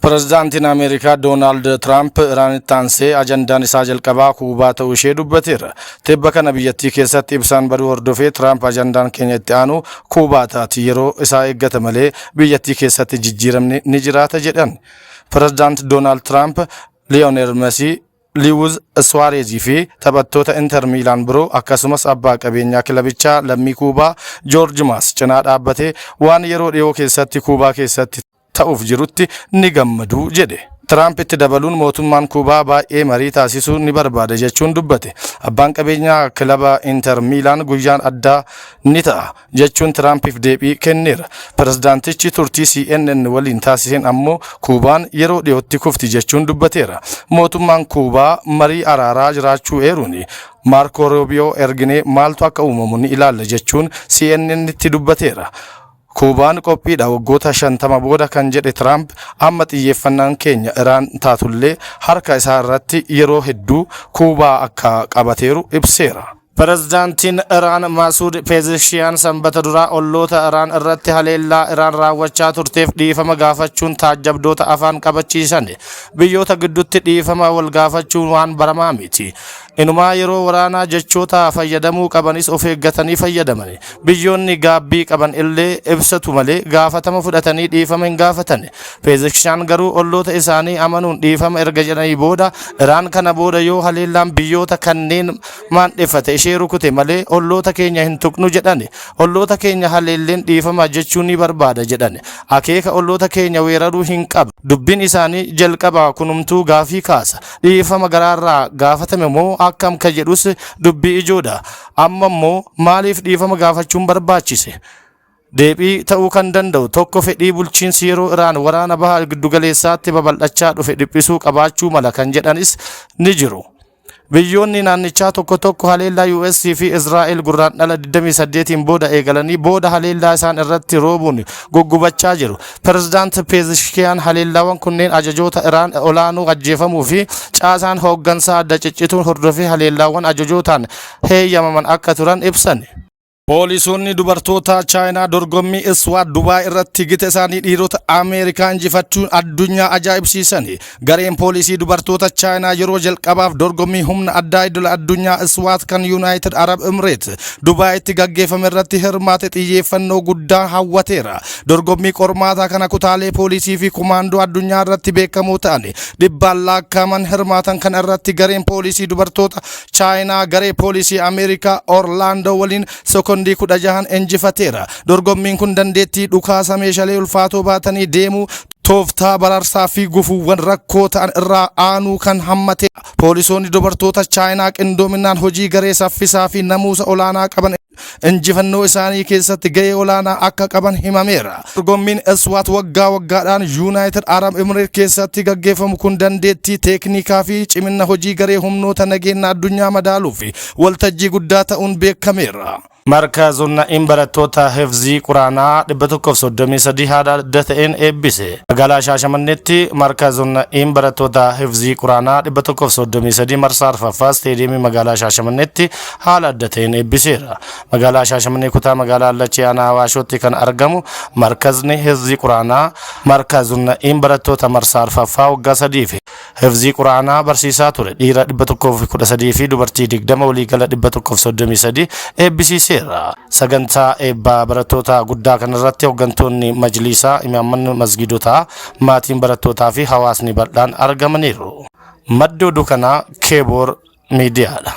Pireezidaantiin Ameerikaa Doonaald Tiraamp Iraanitti aansee ajandaan isaa jalqabaa Kuubaa ta'uu ishee dubbateera. Tibba kana biyyattii keessatti ibsaan baduu hordofee Tiraamp ajandaan keenya itti aanu Kuubaa taati yeroo isaa eeggata malee biyyattii keessatti jijjiiramni ni jiraata jedhan. Pireezidaant Doonaald Tiraamp Liyoonel Mesii, Luis Suarezii fi taphattoota Inter Miilaan biroo akkasumas abbaa qabeenyaa kilabichaa lammii Kuubaa Joorji Maas cinaa dhaabbatee waan yeroo dhiyoo keessatti Kuubaa keessatti ta'uuf jirutti ni gammadu jedhe. Tiraamp itti dabaluun mootummaan Kuubaa baay'ee marii taasisuu ni barbaada jechuun dubbate. Abbaan qabeenyaa kilaba Inter Miilaan guyyaan addaa ni ta'a jechuun Tiraampiif deebii kenneera. Pireezidaantichi turtii CNN waliin taasiseen ammoo Kuubaan yeroo dhiyootti kufti jechuun dubbateera. Mootummaan Kuubaa marii araaraa jiraachuu eeruun Maarko Roobiyoo erginee maaltu akka uumamu ni ilaalla jechuun CNN itti dubbateera. Kuubaan qophiidha waggoota 50 booda kan jedhe Tiraamp amma xiyyeeffannaan keenya Iraan taatullee harka isaa irratti yeroo hedduu Kuubaa akka qabateeru ibseera. Pireezidaantiin Iraan Masuud Pezeshkiyan sanbata duraa olloota Iraan irratti haleellaa Iraan raawwachaa turteef dhiifama gaafachuun taajjabdoota afaan qabachiisan. Biyyoota gidduutti dhiifama wal gaafachuun waan baramaa miti. Inumaa yeroo waraanaa jechoota fayyadamuu qabanis of eeggatanii fayyadaman. Biyyoonni gaabbii qaban illee ibsatu malee gaafatama fudhatanii dhiifama hin gaafatan. Pezeshkiyan garuu olloota isaanii amanuun dhiifama erga jedhanii booda Iraan kana booda yoo haleellaan biyyoota kanneen maandheffate ishee rukute malee olloota keenya hin tuqnu jedhan. Olloota keenya haleelleen dhiifama jechuun ni barbaada jedhan. Akeeka olloota keenya weeraruu hin qabu. Dubbiin isaanii jalqabaa kunumtuu gaafii kaasa. Dhiifama garaarraa gaafatame moo akkam ka jedhus dubbii ijoodha. Amma immoo maaliif dhiifama gaafachuun barbaachise? Deebii ta'uu kan danda'u tokko fedhii bulchiinsi yeroo Iraan waraana bahaa giddugaleessaatti babal'achaa dhufe dhiphisuu qabaachuu mala kan jedhanis ni jiru. Biyyoonni naannichaa tokko tokko haleellaa US fi Israa'el gurraandhala 28 booda eegalanii booda haleellaa isaan irratti roobuun guggubachaa jiru. Pireezidaant Pezeshkiyan haleellaawwan kunneen ajajoota Iraan olaanoo ajjeefamuu fi caasaan hooggansaa adda ciccituun hordofee haleellaawwan ajajootaan heeyyamaman akka turan ibsan. Poolisoonni dubartoota Chaayinaa dorgommii Iswaat Dubaay irratti gita isaanii dhiirota Ameerikaa injifachuun addunyaa ajaa'ibsiisan. Gareen poolisii dubartoota Chaayinaa yeroo jalqabaaf dorgommii humna addaa idil addunyaa Iswaat kan United Arab Emirates Dubaayitti gaggeeffame irratti hirmaate xiyyeeffannoo guddaa hawwateera. Dorgommii qormaataa kana kutaalee poolisii fi kumaandoo addunyaa irratti beekamoo ta'an dhibbaan lakkaa'aman hirmaatan kan irratti gareen poolisii dubartoota Chaayinaa garee poolisii Ameerikaa Orlaandoo waliin sekondii 16 injifateera. Dorgommiin kun dandeettii dhukaasa meeshaalee ulfaatoo baatanii deemuu tooftaa bararsaa fi gufuuwwan rakkoo ta'an irraa aanuu kan hammate. Poolisoonni dubartoota Chaayinaa qindoominaan hojii garee saffisaa fi namuusa olaanaa qaban injifannoo isaanii keessatti gahee olaanaa akka qaban himameera. Dorgommiin Iswaat waggaa waggaadhaan United Arab Emirates keessatti gaggeeffamu kun dandeettii teeknikaa fi cimina hojii garee humnoota nageenya addunyaa madaaluu fi waltajjii guddaa ta'uun beekameera. Markaazonni barattoota Hifzii Quraanaa 133 haala adda ta'een eebbise. Magaalaa Shaashamanneetti markaazonni barattoota Hifzii Quraanaa 133 marsaa arfaffaa isteediyeemii magaalaa Shaashamanneetti haala adda ta'een eebbiseera. Magaalaa Shaashamannee kutaa magaalaa Allachee aanaa Awaashootti kan argamu markaazni Hifzii Quraanaa markaazonni barattoota marsaa arfaffaa waggaa 3 Hifzii Quraanaa barsiisaa ture. Dhiira 113 fi dubartii 20 waliigala 133 eebbisiise. Sagantaa eebbaa barattoota guddaa kanarratti hooggantoonni majlisaa, imaammanni masgiidotaa, maatiin barattootaa fi hawaasni bal'aan argamaniiru. Madda oduu kanaa Keeboor Miidiyaadha.